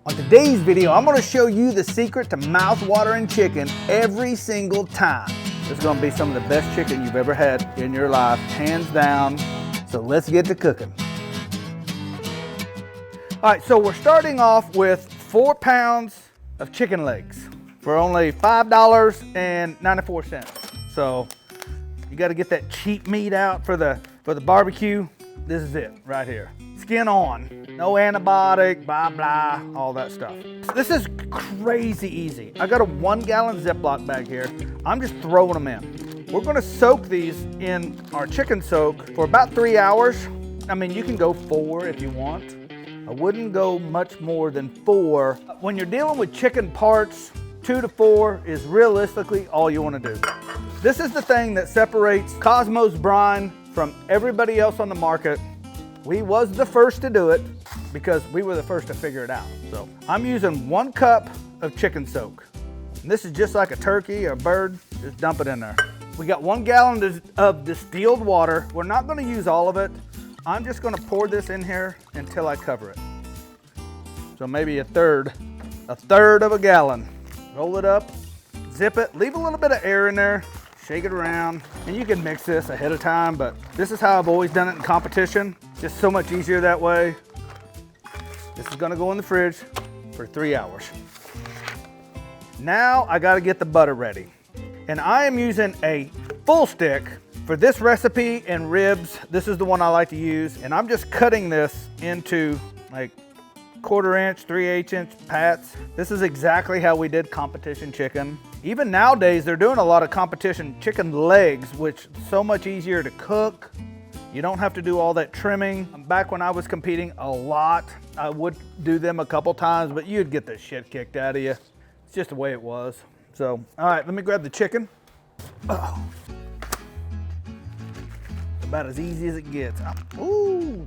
On today's video, I'm gonna show you the secret to mouth-watering chicken every single time. This is gonna be some of the best chicken you've ever had in your life, hands down. So let's get to cooking. All right, so we're starting off with 4 pounds of chicken legs for only $5.94. So you gotta get that cheap meat out for the barbecue. This is it right here. Skin on, no antibiotic, blah, blah, all that stuff. This is crazy easy. I got a 1 gallon Ziploc bag here. I'm just throwing them in. We're gonna soak these in our chicken soak for about 3 hours. I mean, you can go 4 if you want. I wouldn't go much more than 4. When you're dealing with chicken parts, 2 to 4 is realistically all you wanna do. This is the thing that separates Kosmos Brine from everybody else on the market. We was the first to do it because we were the first to figure it out. So I'm using 1 cup of chicken soak. And this is just like a turkey or a bird, just dump it in there. We got 1 gallon of distilled water. We're not gonna use all of it. I'm just gonna pour this in here until I cover it. So maybe a third of a gallon. Roll it up, zip it, leave a little bit of air in there, shake it around, and you can mix this ahead of time, but this is how I've always done it in competition. Just so much easier that way. This is gonna go in the fridge for 3 hours. Now I gotta get the butter ready. And I am using a full stick for this recipe and ribs. This is the one I like to use. And I'm just cutting this into like 1/4 inch, 3/8 inch pats. This is exactly how we did competition chicken. Even nowadays, they're doing a lot of competition chicken legs, which is so much easier to cook. You don't have to do all that trimming. Back when I was competing a lot, I would do them a couple times, but you'd get the shit kicked out of you. It's just the way it was. So, all right, let me grab the chicken. Oh. About as easy as it gets. Ooh,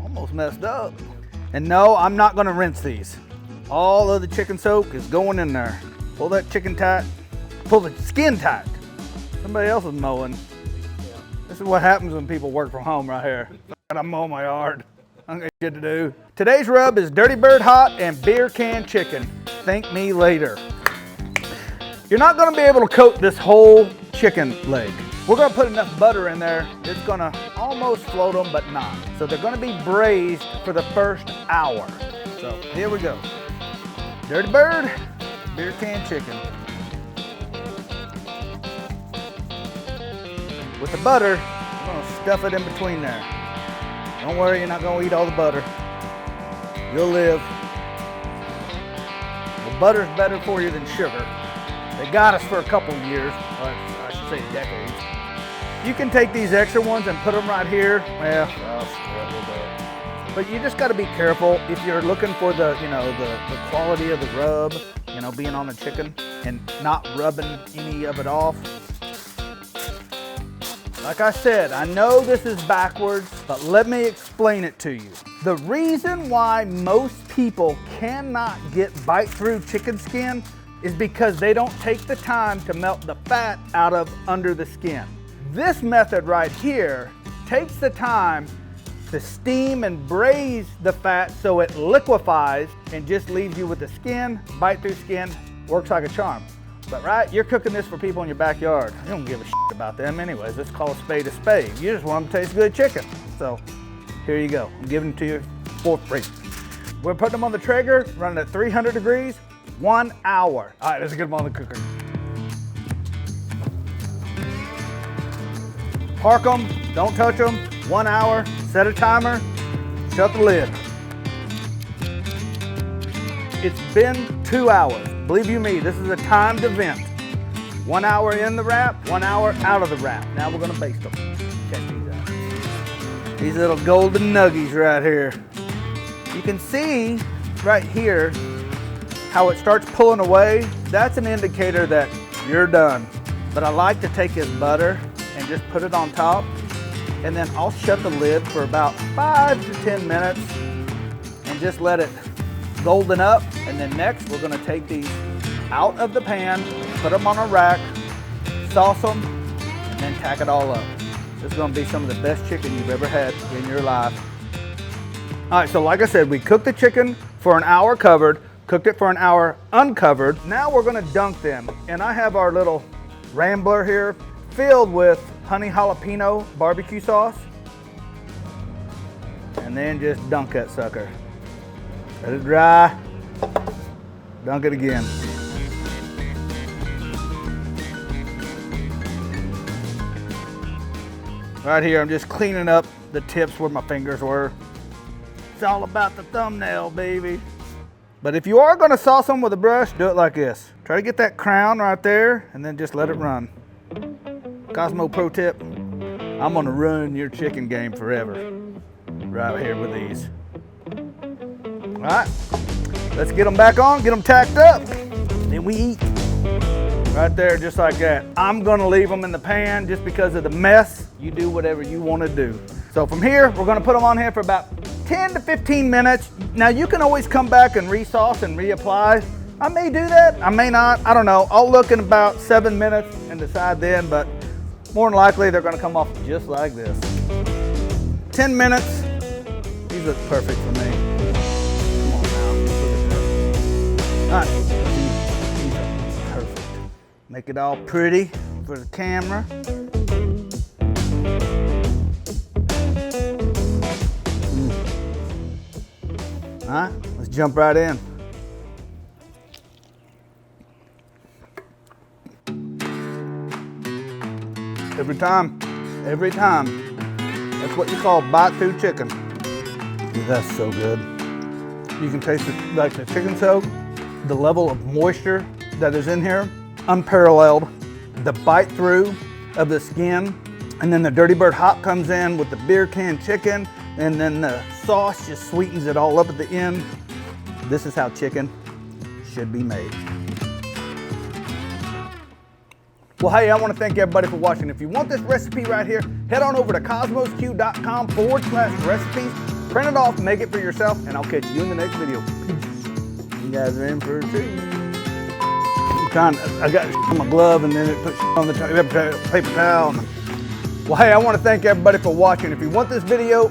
almost messed up. And no, I'm not gonna rinse these. All of the chicken soak is going in there. Pull that chicken tight, pull the skin tight. Somebody else is mowing. This is what happens when people work from home right here. I'm mowing my yard. I got shit to do. Today's rub is Dirty Bird Hot and beer can chicken. Thank me later. You're not gonna be able to coat this whole chicken leg. We're gonna put enough butter in there. It's gonna almost float them, but not. So they're gonna be braised for the first hour. So here we go. Dirty Bird, beer can chicken. With the butter, I'm gonna stuff it in between there. Don't worry, you're not gonna eat all the butter. You'll live. Well, butter's better for you than sugar. They got us for a couple of years, I should say decades. You can take these extra ones and put them right here. Well, I'll struggle there. But you just gotta be careful if you're looking for the quality of the rub, being on the chicken and not rubbing any of it off. Like I said, I know this is backwards, but let me explain it to you. The reason why most people cannot get bite-through chicken skin is because they don't take the time to melt the fat out of under the skin. This method right here takes the time to steam and braise the fat so it liquefies and just leaves you with the skin. Bite-through skin works like a charm. But right, you're cooking this for people in your backyard. You don't give a shit about them anyways. Let's call a spade a spade. You just want them to taste good chicken. So here you go. I'm giving them to you for free. We're putting them on the Traeger, running at 300 degrees, 1 hour. All right, let's get them on the cooker. Park them, don't touch them, 1 hour, set a timer, shut the lid. It's been 2 hours. Believe you me, this is a timed event. 1 hour in the wrap, 1 hour out of the wrap. Now we're gonna baste them. Check these out. These little golden nuggies right here. You can see right here how it starts pulling away. That's an indicator that you're done. But I like to take this butter and just put it on top. And then I'll shut the lid for about 5 to 10 minutes and just let it golden up. And then next we're gonna take these out of the pan, put them on a rack, sauce them, and then tack it all up. This is gonna be some of the best chicken you've ever had in your life. All right, so like I said, we cooked the chicken for an hour covered, cooked it for an hour uncovered. Now we're gonna dunk them. And I have our little Rambler here filled with honey jalapeno barbecue sauce. And then just dunk that sucker. Let it dry, dunk it again. Right here, I'm just cleaning up the tips where my fingers were. It's all about the thumbnail, baby. But if you are gonna sauce them with a brush, do it like this. Try to get that crown right there and then just let it run. Kosmo pro tip, I'm gonna ruin your chicken game forever. Right here with these. All right, let's get them back on, get them tacked up, then we eat. Right there, just like that. I'm gonna leave them in the pan just because of the mess. You do whatever you wanna do. So from here, we're gonna put them on here for about 10 to 15 minutes. Now you can always come back and re-sauce and reapply. I may do that, I may not, I don't know. I'll look in about 7 minutes and decide then, but more than likely they're gonna come off just like this. 10 minutes, these look perfect for me. Come on now, look at that. All right, these are perfect. Make it all pretty for the camera. All right, let's jump right in. Every time. That's what you call bite through chicken. That's so good. You can taste it like the chicken soak, the level of moisture that is in here, unparalleled. The bite through of the skin, and then the Dirty Bird hop comes in with the beer can chicken, and then the sauce just sweetens it all up at the end. This is how chicken should be made. Well, hey, I want to thank everybody for watching. If you want this recipe right here, head on over to kosmosq.com/recipes. Print it off, make it for yourself, and I'll catch you in the next video. You guys are in for a treat. I got on my glove and then it puts on the paper towel. Well, hey, I want to thank everybody for watching. If you want this video